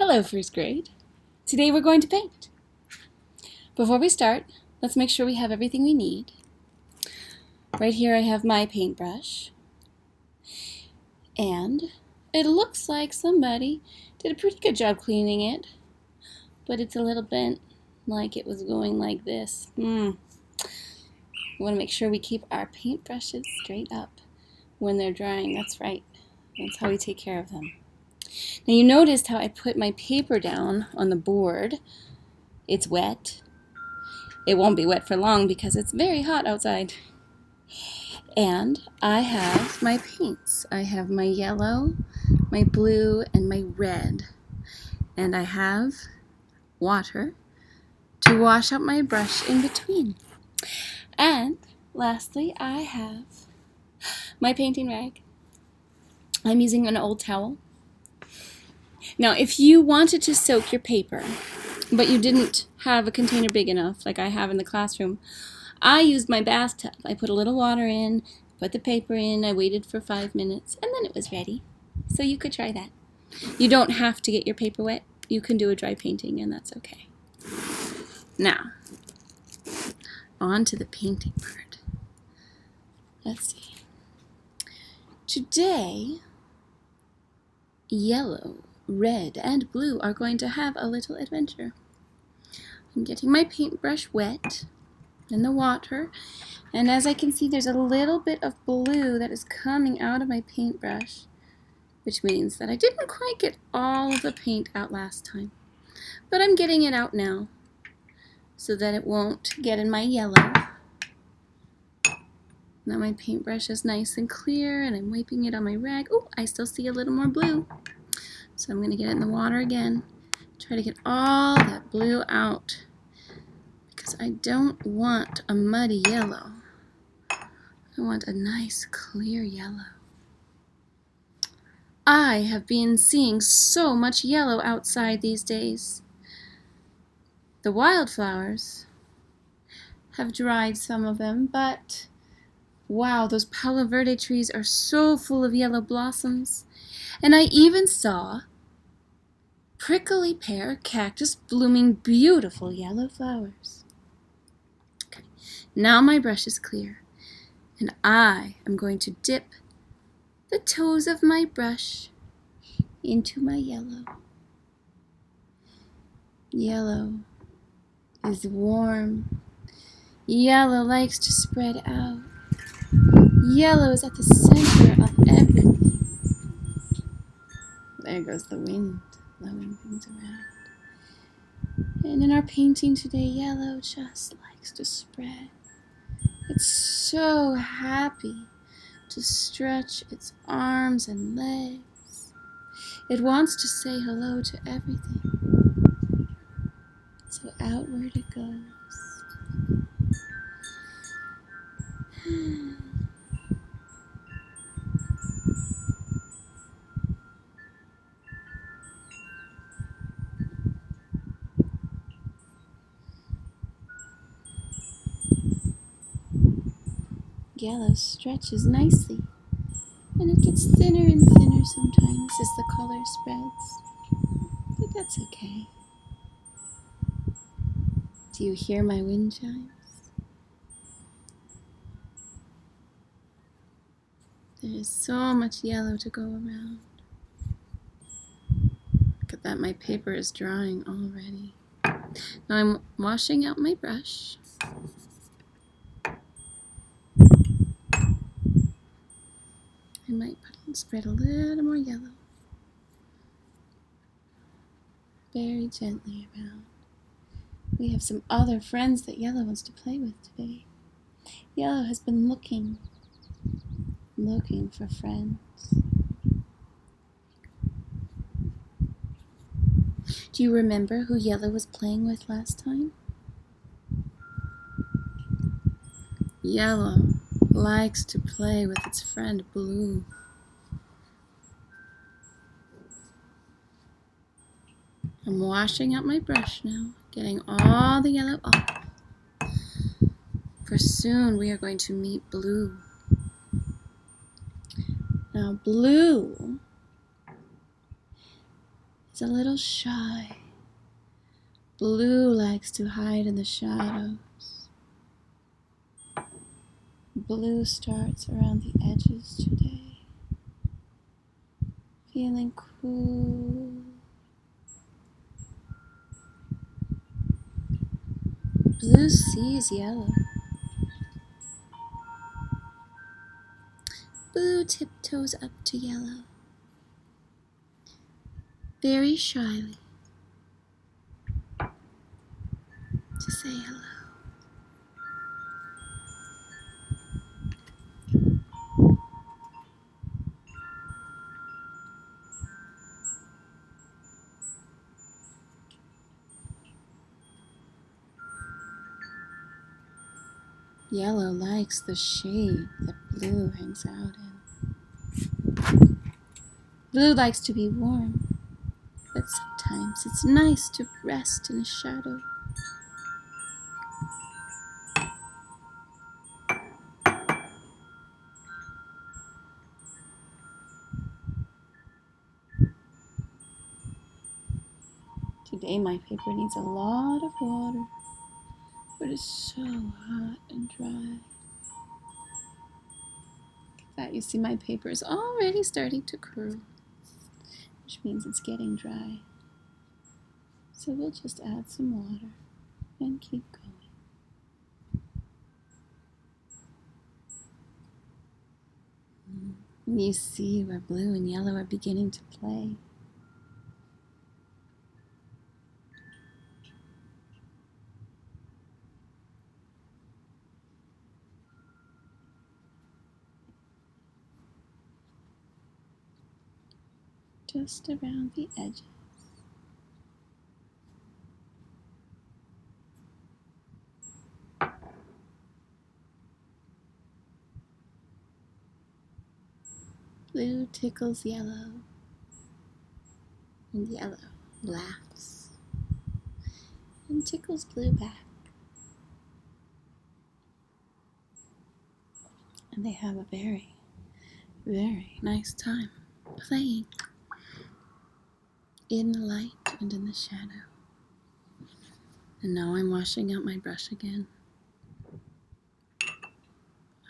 Hello, first grade. Today we're going to paint. Before we start, let's make sure we have everything we need. Right here I have my paintbrush. And it looks like somebody did a pretty good job cleaning it, but it's a little bent, like it was going like this. We want to make sure we keep our paintbrushes straight up when they're drying. That's right. That's how we take care of them. Now you noticed how I put my paper down on the board. It's wet. It won't be wet for long because it's very hot outside. And I have my paints. I have my yellow, my blue, and my red. And I have water to wash out my brush in between. And lastly, I have my painting rag. I'm using an old towel. Now, if you wanted to soak your paper, but you didn't have a container big enough like I have in the classroom, I used my bathtub. I put a little water in, put the paper in, I waited for 5 minutes, and then it was ready. So you could try that. You don't have to get your paper wet. You can do a dry painting, and that's okay. Now, on to the painting part. Let's see. Today, yellow, red, and blue are going to have a little adventure. I'm getting my paintbrush wet in the water, and as I can see, there's a little bit of blue that is coming out of my paintbrush, which means that I didn't quite get all of the paint out last time. But I'm getting it out now so that it won't get in my yellow. Now my paintbrush is nice and clear, and I'm wiping it on my rag. Oh, I still see a little more blue. So I'm going to get it in the water again. Try to get all that blue out because I don't want a muddy yellow. I want a nice clear yellow. I have been seeing so much yellow outside these days. The wildflowers have dried, some of them, but wow, those Palo Verde trees are so full of yellow blossoms. And I even saw prickly pear cactus blooming beautiful yellow flowers. Okay, now my brush is clear, and I am going to dip the toes of my brush into my yellow. Yellow is warm. Yellow likes to spread out. Yellow is at the center of everything. There goes the wind blowing things around. And in our painting today, yellow just likes to spread. It's so happy to stretch its arms and legs. It wants to say hello to everything. So outward it goes. Yellow stretches nicely, and it gets thinner and thinner sometimes as the color spreads, but that's okay. Do you hear my wind chimes? There is so much yellow to go around. Look at that, my paper is drying already. Now I'm washing out my brush. I might spread a little more yellow. Very gently around. We have some other friends that Yellow wants to play with today. Yellow has been looking for friends. Do you remember who Yellow was playing with last time? Yellow likes to play with its friend Blue. I'm washing out my brush now, getting all the yellow off. For soon we are going to meet Blue. Now Blue It's a little shy. Blue likes to hide in the shadows. Blue starts around the edges today. Feeling cool. Blue sees yellow. Blue tiptoes up to yellow, very shyly, to say hello. Yellow likes the shade that blue hangs out in. Blue likes to be warm, but sometimes it's nice to rest in a shadow. Today my paper needs a lot of water, but it's so hot and dry. That you see my paper is already starting to curl, which means it's getting dry. So we'll just add some water and keep going. And you see where blue and yellow are beginning to play. Just around the edges. Blue tickles yellow, and yellow laughs and tickles blue back. And they have a very, very nice time playing in the light and in the shadow. And now I'm washing out my brush again.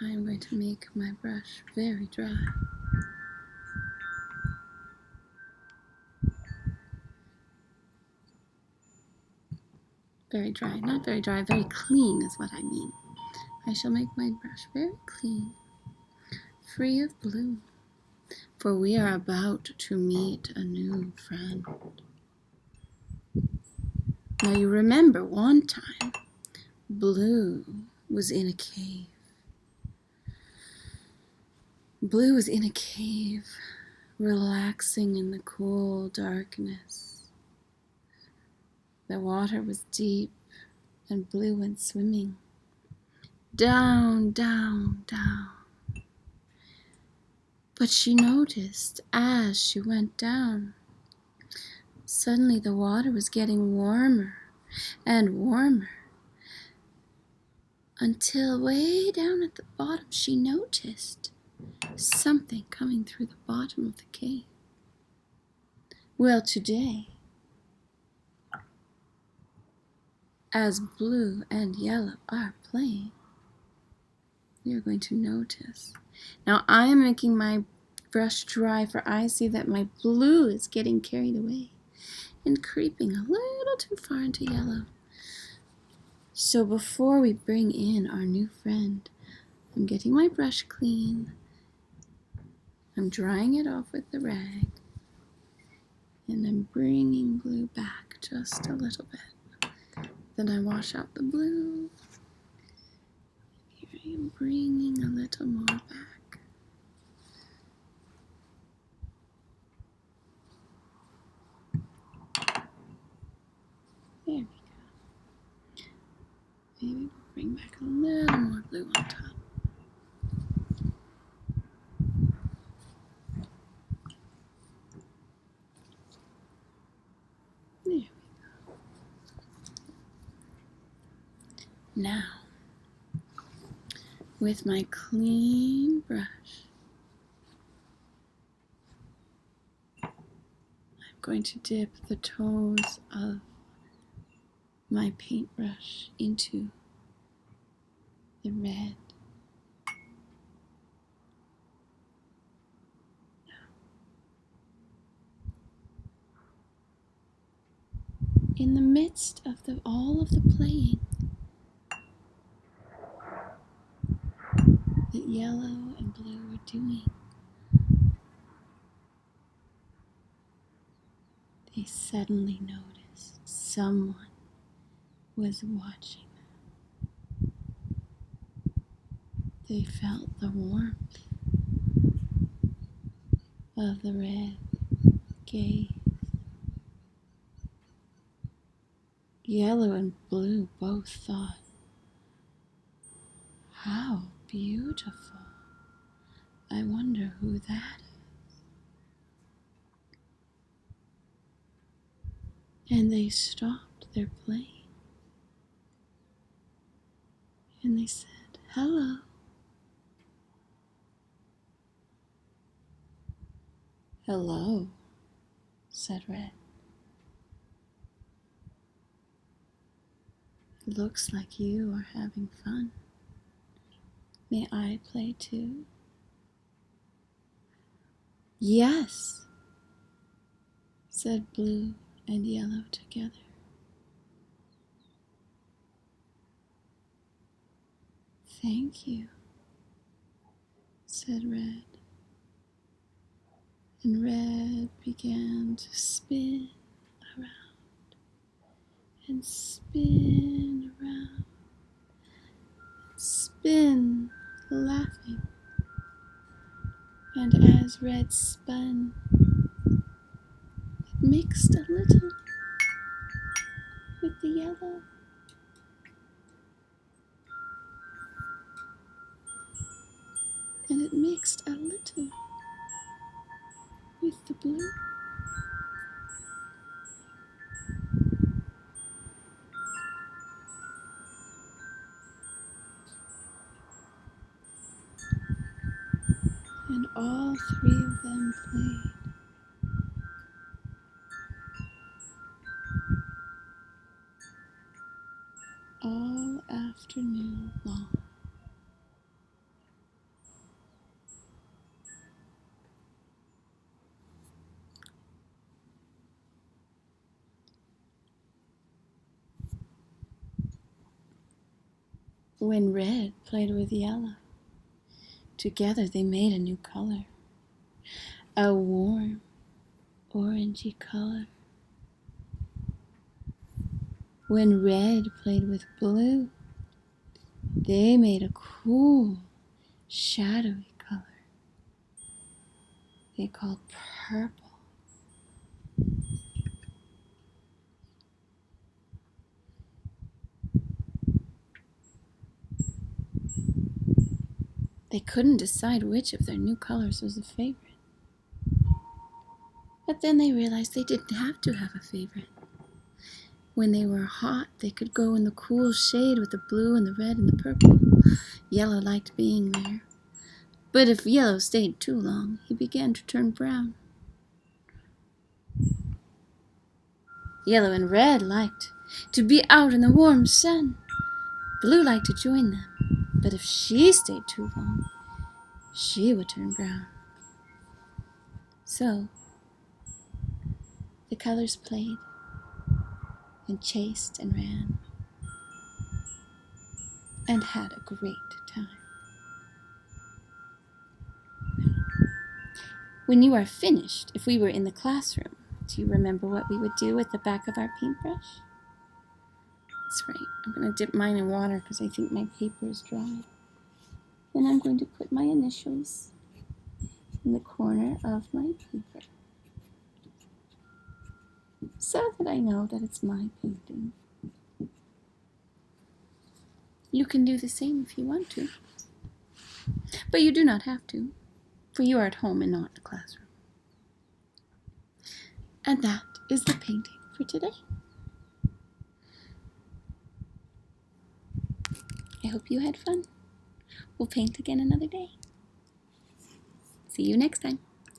I'm going to make my brush very dry. Very dry, not very dry, very clean is what I mean. I shall make my brush very clean, free of blue, for we are about to meet a new friend. Now you remember one time, Blue was in a cave. Blue was in a cave, relaxing in the cool darkness. The water was deep, and Blue went swimming. Down, down, down. But she noticed as she went down, suddenly the water was getting warmer and warmer, until way down at the bottom she noticed something coming through the bottom of the cave. Well, today, as blue and yellow are playing, you're going to notice. Now I am making my brush dry, for I see that my blue is getting carried away and creeping a little too far into yellow. So before we bring in our new friend, I'm getting my brush clean. I'm drying it off with the rag, and I'm bringing blue back just a little bit. Then I wash out the blue. Here I am bringing a little more back. There we go. Maybe we'll bring back a little more blue on top. There we go. Now, with my clean brush, I'm going to dip the toes of my paintbrush into the red. In the midst of all of the playing that yellow and blue were doing, they suddenly noticed someone was watching them. They felt the warmth of the red gaze. Yellow and blue both thought, how beautiful. I wonder who that is. And they stopped their playing. And they said, hello. Hello, said Red. Looks like you are having fun. May I play too? Yes, said Blue and Yellow together. Thank you, said Red. And Red began to spin around and spin around, spin, laughing. And as Red spun, it mixed a little with the yellow. And it mixed a little with the blue. And all three of them played. All afternoon long. When Red played with Yellow, together they made a new color, a warm orangey color. When Red played with Blue, they made a cool, shadowy color they called purple. They couldn't decide which of their new colors was a favorite. But then they realized they didn't have to have a favorite. When they were hot, they could go in the cool shade with the blue and the red and the purple. Yellow liked being there. But if Yellow stayed too long, he began to turn brown. Yellow and Red liked to be out in the warm sun. Blue liked to join them, but if she stayed too long, she would turn brown. So, the colors played and chased and ran and had a great time. When you are finished, if we were in the classroom, do you remember what we would do with the back of our paintbrush? That's right. I'm going to dip mine in water because I think my paper is dry. Then I'm going to put my initials in the corner of my paper so that I know that it's my painting. You can do the same if you want to, but you do not have to, for you are at home and not in the classroom. And that is the painting for today. I hope you had fun. We'll paint again another day. See you next time.